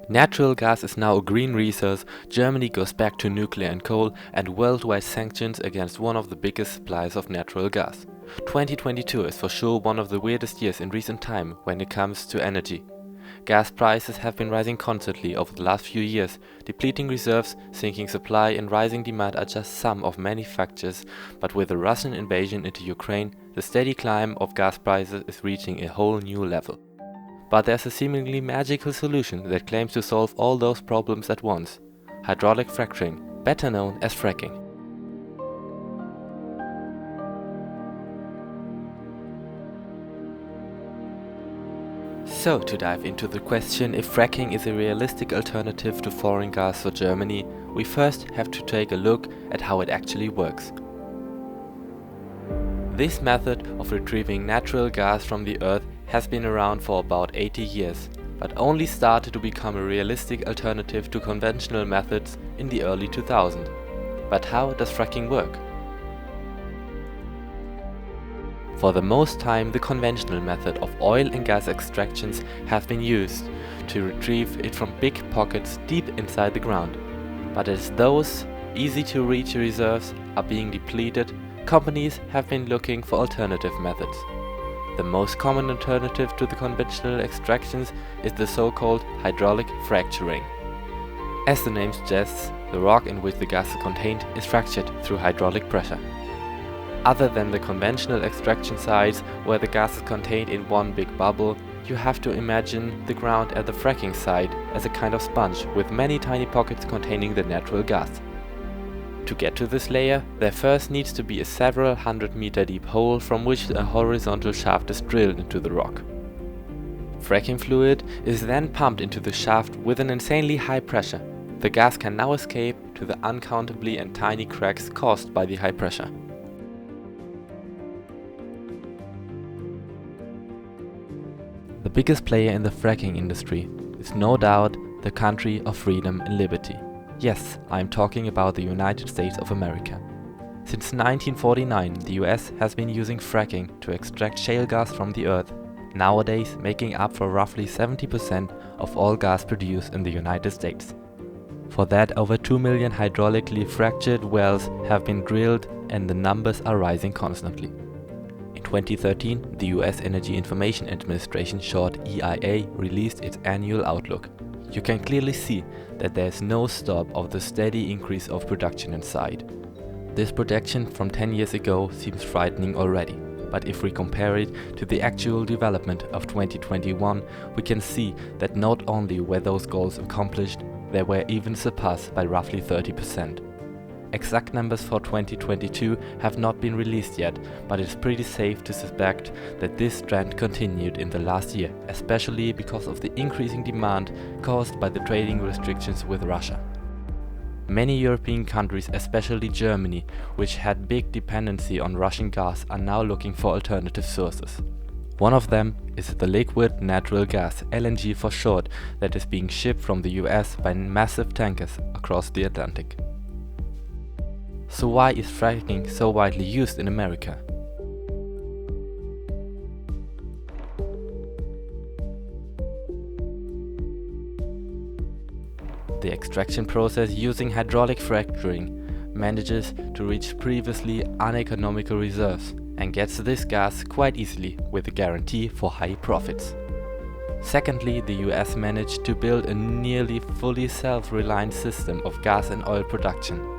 Natural gas is now a green resource, Germany goes back to nuclear and coal, and worldwide sanctions against one of the biggest suppliers of natural gas. 2022 is for sure one of the weirdest years in recent time when it comes to energy. Gas prices have been rising constantly over the last few years. Depleting reserves, sinking supply and rising demand are just some of many factors, but with the Russian invasion into Ukraine, the steady climb of gas prices is reaching a whole new level. But there's a seemingly magical solution that claims to solve all those problems at once: hydraulic fracturing, better known as fracking. So, to dive into the question if fracking is a realistic alternative to foreign gas for Germany, we first have to take a look at how it actually works. This method of retrieving natural gas from the earth has been around for about 80 years, but only started to become a realistic alternative to conventional methods in the early 2000s. But how does fracking work? For the most time, the conventional method of oil and gas extractions have been used to retrieve it from big pockets deep inside the ground. But as those easy-to-reach reserves are being depleted, companies have been looking for alternative methods. The most common alternative to the conventional extractions is the so-called hydraulic fracturing. As the name suggests, the rock in which the gas is contained is fractured through hydraulic pressure. Other than the conventional extraction sites where the gas is contained in one big bubble, you have to imagine the ground at the fracking site as a kind of sponge with many tiny pockets containing the natural gas. To get to this layer, there first needs to be a several 100-meter deep hole from which a horizontal shaft is drilled into the rock. Fracking fluid is then pumped into the shaft with an insanely high pressure. The gas can now escape to the uncountably and tiny cracks caused by the high pressure. The biggest player in the fracking industry is no doubt the country of freedom and liberty. Yes, I'm talking about the United States of America. Since 1949, the US has been using fracking to extract shale gas from the earth, nowadays making up for roughly 70% of all gas produced in the United States. For that, over 2 million hydraulically fractured wells have been drilled, and the numbers are rising constantly. In 2013, the US Energy Information Administration, short EIA, released its annual outlook. You can clearly see that there is no stop of the steady increase of production in sight. This projection from 10 years ago seems frightening already, but if we compare it to the actual development of 2021, we can see that not only were those goals accomplished, they were even surpassed by roughly 30%. Exact numbers for 2022 have not been released yet, but it's pretty safe to suspect that this trend continued in the last year, especially because of the increasing demand caused by the trading restrictions with Russia. Many European countries, especially Germany, which had big dependency on Russian gas, are now looking for alternative sources. One of them is the liquid natural gas, LNG for short, that is being shipped from the US by massive tankers across the Atlantic. So why is fracking so widely used in America? The extraction process using hydraulic fracturing manages to reach previously uneconomical reserves and gets this gas quite easily with a guarantee for high profits. Secondly, the US managed to build a nearly fully self-reliant system of gas and oil production.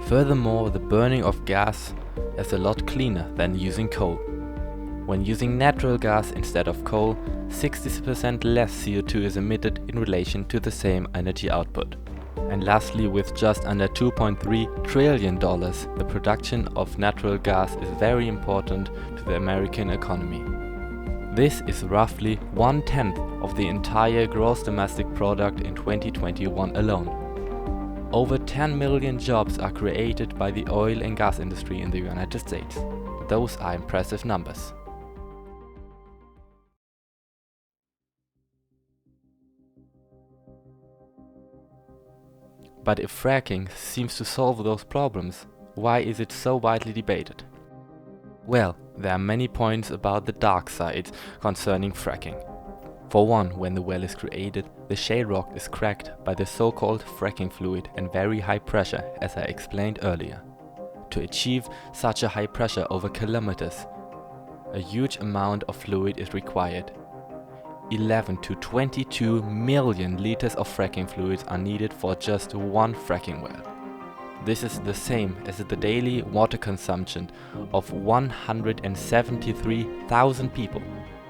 Furthermore, the burning of gas is a lot cleaner than using coal. When using natural gas instead of coal, 60% less CO2 is emitted in relation to the same energy output. And lastly, with just under $2.3 trillion, the production of natural gas is very important to the American economy. This is roughly 1/10 of the entire gross domestic product in 2021 alone. Over 10 million jobs are created by the oil and gas industry in the United States. Those are impressive numbers. But if fracking seems to solve those problems, why is it so widely debated? Well, there are many points about the dark side concerning fracking. For one, when the well is created, the shale rock is cracked by the so-called fracking fluid and very high pressure, as I explained earlier. To achieve such a high pressure over kilometers, a huge amount of fluid is required. 11 to 22 million liters of fracking fluids are needed for just one fracking well. This is the same as the daily water consumption of 173,000 people.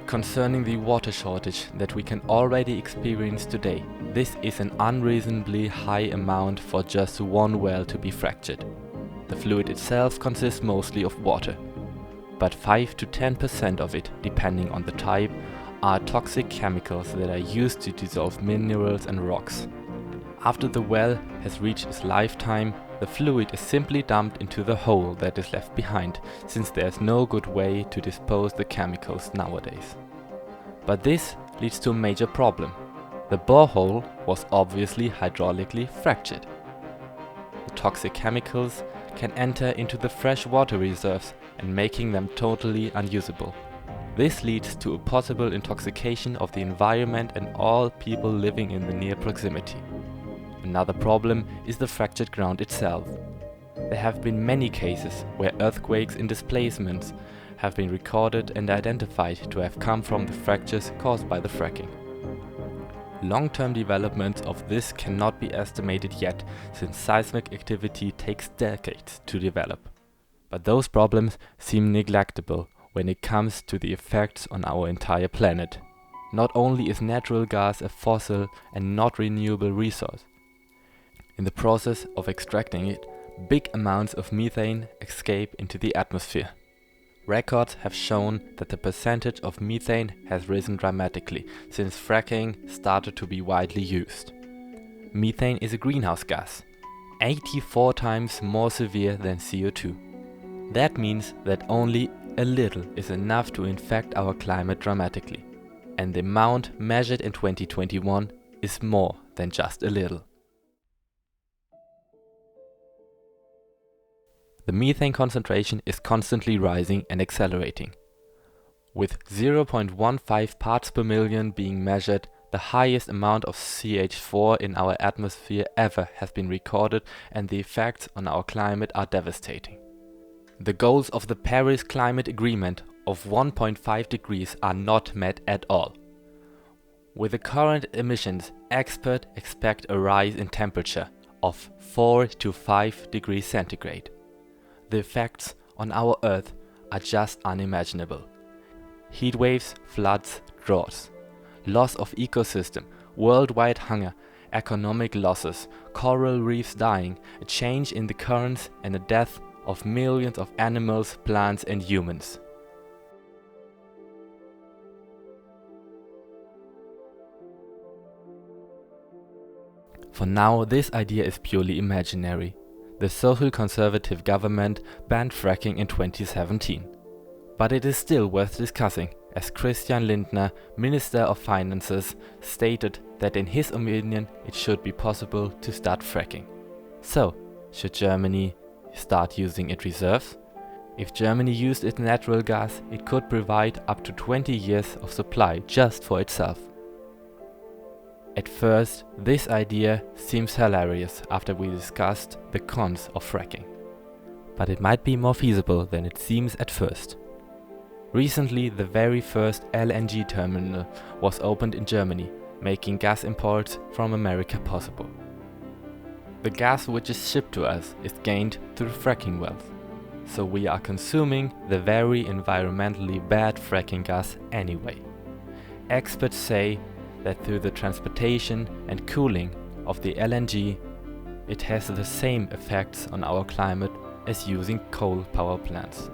Concerning the water shortage that we can already experience today, this is an unreasonably high amount for just one well to be fractured. The fluid itself consists mostly of water, but 5 to 10% of it, depending on the type, are toxic chemicals that are used to dissolve minerals and rocks. After the well has reached its lifetime, the fluid is simply dumped into the hole that is left behind, since there is no good way to dispose the chemicals nowadays. But this leads to a major problem. The borehole was obviously hydraulically fractured. The toxic chemicals can enter into the fresh water reserves and making them totally unusable. This leads to a possible intoxication of the environment and all people living in the near proximity. Another problem is the fractured ground itself. There have been many cases where earthquakes and displacements have been recorded and identified to have come from the fractures caused by the fracking. Long-term developments of this cannot be estimated yet, since seismic activity takes decades to develop. But those problems seem neglectable when it comes to the effects on our entire planet. Not only is natural gas a fossil and not renewable resource, in the process of extracting it, big amounts of methane escape into the atmosphere. Records have shown that the percentage of methane has risen dramatically since fracking started to be widely used. Methane is a greenhouse gas, 84 times more severe than CO2. That means that only a little is enough to infect our climate dramatically, and the amount measured in 2021 is more than just a little. The methane concentration is constantly rising and accelerating. With 0.15 parts per million being measured, the highest amount of CH4 in our atmosphere ever has been recorded, and the effects on our climate are devastating. The goals of the Paris Climate Agreement of 1.5 degrees are not met at all. With the current emissions, experts expect a rise in temperature of 4 to 5 degrees centigrade. The effects on our Earth are just unimaginable. Heat waves, floods, droughts, loss of ecosystem, worldwide hunger, economic losses, coral reefs dying, a change in the currents and the death of millions of animals, plants and humans. For now, this idea is purely imaginary. The social conservative government banned fracking in 2017. But it is still worth discussing, as Christian Linder, Minister of Finances, stated that in his opinion it should be possible to start fracking. So, should Germany start using its reserves? If Germany used its natural gas, it could provide up to 20 years of supply just for itself. At first, this idea seems hilarious after we discussed the cons of fracking. But it might be more feasible than it seems at first. Recently, the very first LNG terminal was opened in Germany, making gas imports from America possible. The gas which is shipped to us is gained through fracking wells, so we are consuming the very environmentally bad fracking gas anyway. Experts say that through the transportation and cooling of the LNG, it has the same effects on our climate as using coal power plants.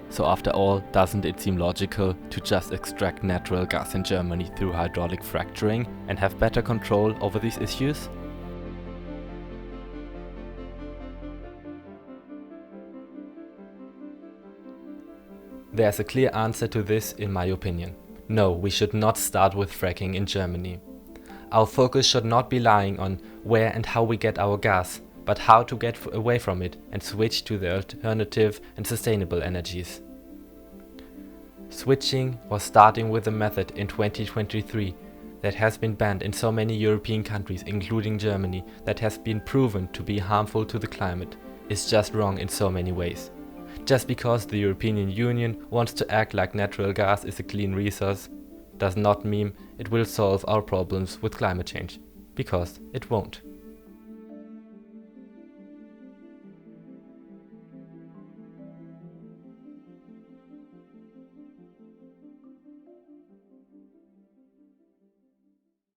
So after all, doesn't it seem logical to just extract natural gas in Germany through hydraulic fracturing and have better control over these issues? There's a clear answer to this in my opinion. No, we should not start with fracking in Germany. Our focus should not be lying on where and how we get our gas, but how to get away from it and switch to the alternative and sustainable energies. Switching was starting with a method in 2023 that has been banned in so many European countries, including Germany, that has been proven to be harmful to the climate, is just wrong in so many ways. Just because the European Union wants to act like natural gas is a clean resource, does not mean it will solve our problems with climate change, because it won't.